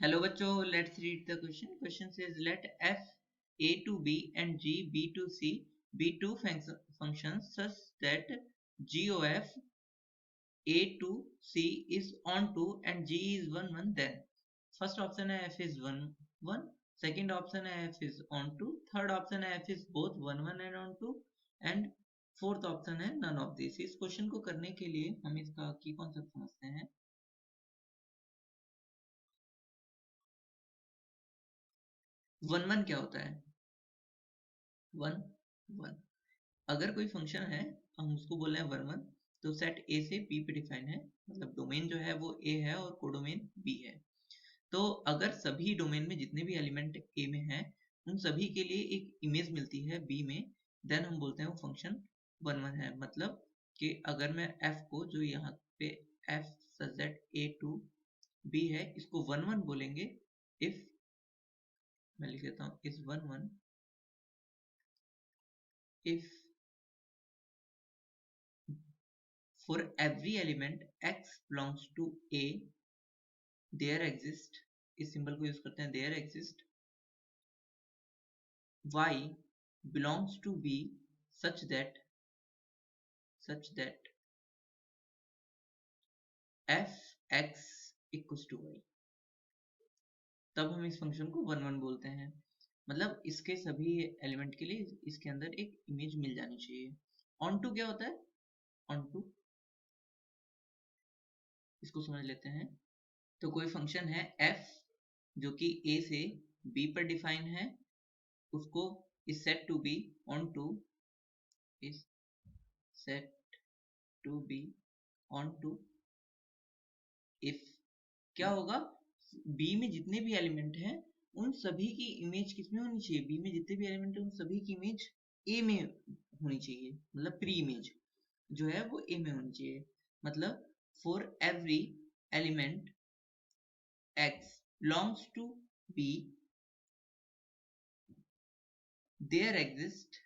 Hello बच्चों, let's read the question. Question says let f a to b and g b to c be two functions such that g of a to c is onto and g is 1 1. Then first option है f is 1 1, second option है f is onto, third option है f is both 1 1 and onto, and fourth option है none of this. इस question को करने के लिए हम इसका की कॉन्सेप्ट समझते हैं. 1 1 क्या होता है? 1 1 अगर कोई फंक्शन है, हम उसको बोल रहे हैं 1 1, तो सेट ए से बी पे डिफाइन है, मतलब डोमेन जो है वो ए है और कोडोमेन बी है. तो अगर सभी डोमेन में जितने भी एलिमेंट ए में हैं उन सभी के लिए एक इमेज मिलती है बी में, देन हम बोलते हैं वो फंक्शन 1 1 है. मतलब कि अगर मैं एफ को, जो यहाँ पे F such that A to B है, इसको 1 1 बोलेंगे इफ, मैं लिख देता हूँ, इस 1 1 if for every element x belongs to a there exist, इस सिंबल को यूज करते हैं, there exist y belongs to b such that f x equals to y, तब हम इस फंक्शन को 1 1 बोलते हैं. मतलब इसके सभी एलिमेंट के लिए इसके अंदर एक इमेज मिल जानी चाहिए. ऑन टू क्या होता है? ऑन टू इसको समझ लेते हैं. तो कोई फंक्शन है f जो कि a से b पर डिफाइन है, उसको is set to be on to, is set to be on to if क्या होगा, b में जितने भी एलिमेंट हैं उन सभी की इमेज किसमें होनी चाहिए? b में जितने भी एलिमेंट हैं उन सभी की इमेज a में होनी चाहिए. मतलब प्री इमेज जो है वो a में होनी चाहिए. मतलब for every element x belongs to b there exists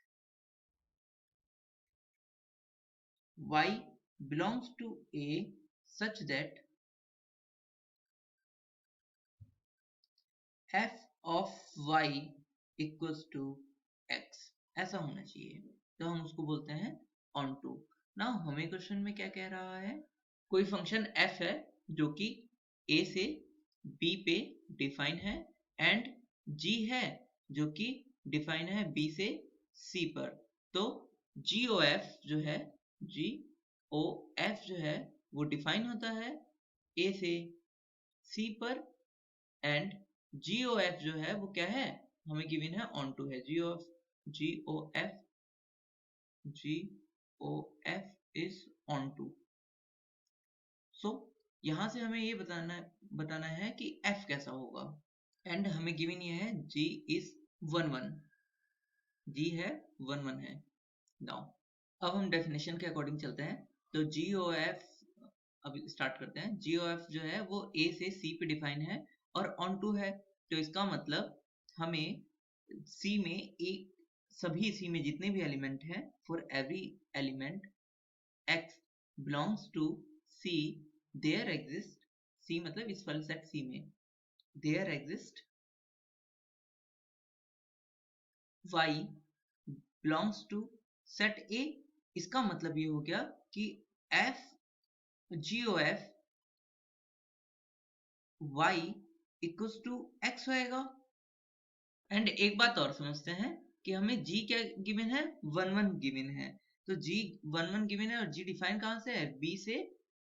y belongs to a such that f of y equals to x, ऐसा होना चाहिए. तो हम उसको बोलते हैं ऑन टू. नाउ हमें क्वेश्चन में क्या कह रहा है? कोई फंक्शन f है जो कि a से b पे डिफाइन है, एंड g है जो कि डिफाइन है b से c पर. तो GOF जो है, GOF जो है वो डिफाइन होता है a से c पर, एंड GOF जो है वो क्या है, हमें गिवन है ऑन टू है. GOF is on two. So यहां से हमें ये बताना है कि F कैसा होगा, एंड हमें गिवन ये है G इज 1 1, G है 1 1 है. नाउ अब हम डेफिनेशन के अकॉर्डिंग चलते हैं. तो GOF अब स्टार्ट करते हैं. GOF जो है वो A से C पे डिफाइन है और ऑन टू है. तो इसका मतलब हमें C में एक, सभी C में जितने भी एलिमेंट हैं, for every element x belongs to C there exist, C मतलब इस वाले सेट C में there exist y belongs to set A. इसका मतलब ये हो गया कि f GOF y equals to x होएगा. एंड एक बात और समझते हैं कि हमें g क्या गिवन है? 1 1 गिवन है. तो g 1 1 गिवन है और g डिफाइन कहां से है? b से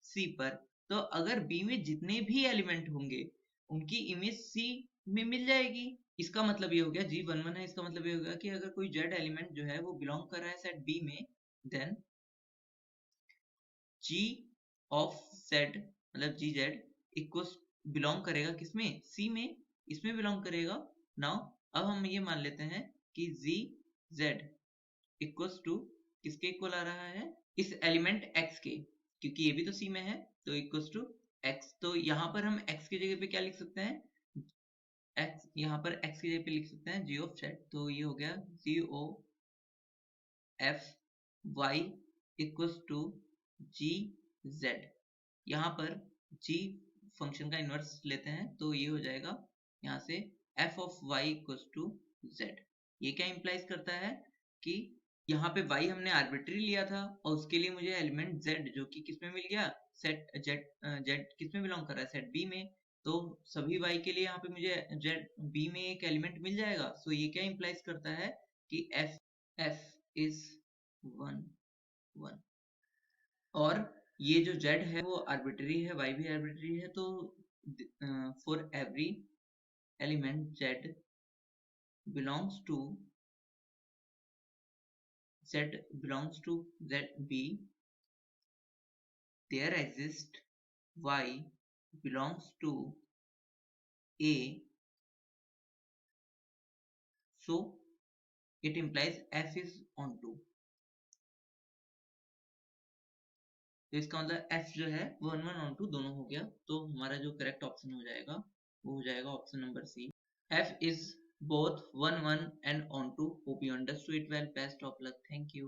c पर. तो अगर b में जितने भी एलिमेंट होंगे उनकी इमेज c में मिल जाएगी. इसका मतलब ये हो गया g 1 1 है. इसका मतलब ये हो गया कि अगर कोई z एलिमेंट जो है वो बिलोंग कर रहा है सेट b में, देन g ऑफ z मतलब gz इक्वल्स बिलोंग करेगा किसमें? c में, इसमें बिलोंग करेगा. नाउ अब हम ये मान लेते हैं कि z इक्वल्स टू किसके इक्वल आ रहा है? इस एलिमेंट x के, क्योंकि ये भी तो c में है, तो इक्वल्स टू x. तो यहाँ पर हम x की जगह पे क्या लिख सकते हैं? x, यहाँ पर x की जगह पे लिख सकते हैं g ऑफ z. तो ये हो गया g o f y equals to g z. यहाँ पर g फंक्शन का इनवर्स लेते हैं तो ये हो जाएगा यहाँ से f of y equals to z। ये क्या इंप्लाइज करता है कि यहाँ पे y हमने आर्बिट्री लिया था और उसके लिए मुझे एलिमेंट z जो कि किसमें मिल गया, सेट z किसमें बिलोंग कर रहा है, सेट b में। तो सभी y के लिए यहाँ पे मुझे z b में एक एलिमेंट मिल जाएगा। सो ये क्या इंप्लाइज करता है कि f इज 1 1 और ये जो z है वो आर्बिट्री है, y भी आर्बिट्री है। तो for every element z belongs to zb, there exists y belongs to a, so it implies f is onto। तो इसका मतलब f जो है वो 1 1 onto दोनों हो गया। तो हमारा जो करेक्ट ऑप्शन हो जाएगा वो हो जाएगा option number C, f is both 1 1 and onto। Hope you understood it well. Best of luck. Thank you.